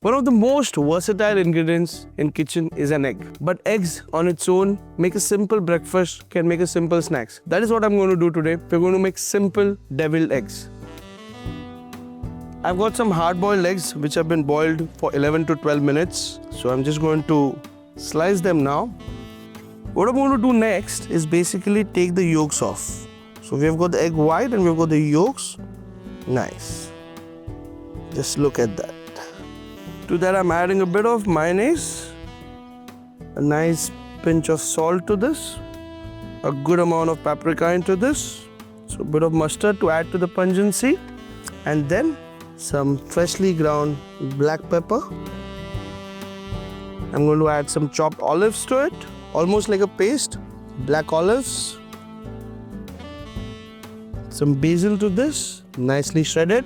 One of the most versatile ingredients in kitchen is an egg. But eggs on its own make a simple breakfast, can make a simple snacks. That is what I'm going to do today. We're going to make simple deviled eggs. I've got some hard-boiled eggs which have been boiled for 11 to 12 minutes. So I'm just going to slice them now. What I'm going to do next is basically take the yolks off. So we've got the egg white and we've got the yolks. Nice. Just look at that. To that I'm adding a bit of mayonnaise, a nice pinch of salt to this, a good amount of paprika into this, so a bit of mustard to add to the pungency, and then some freshly ground black pepper. I'm going to add some chopped olives to it, almost like a paste, black olives, some basil to this, nicely shredded.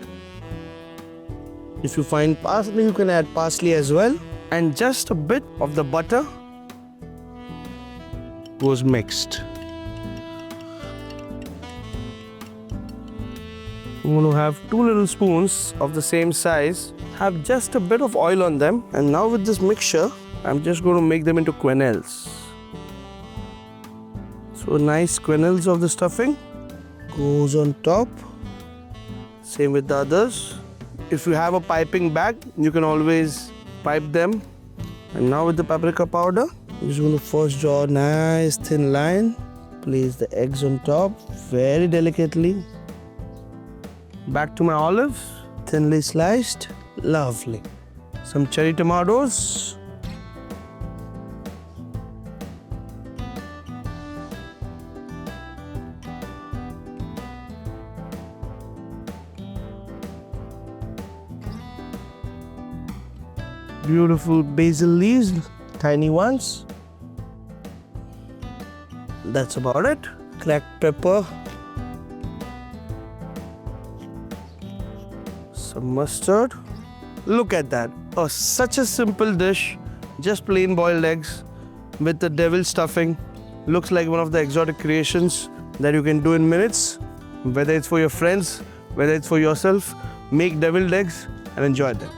If you find parsley, you can add parsley as well. And just a bit of the butter goes mixed. I'm going to have 2 little spoons of the same size. Have just a bit of oil on them. And now with this mixture, I'm just going to make them into quenelles. So nice quenelles of the stuffing goes on top. Same with the others. If you have a piping bag, you can always pipe them. And now with the paprika powder, I'm just going to first draw a nice thin line. Place the eggs on top very delicately. Back to my olives, thinly sliced. Lovely. Some cherry tomatoes. Beautiful basil leaves, tiny ones. That's about it. Cracked pepper. Some mustard. Look at that. Oh, such a simple dish. Just plain boiled eggs with the devil stuffing. Looks like one of the exotic creations that you can do in minutes. Whether it's for your friends, whether it's for yourself, make deviled eggs and enjoy them.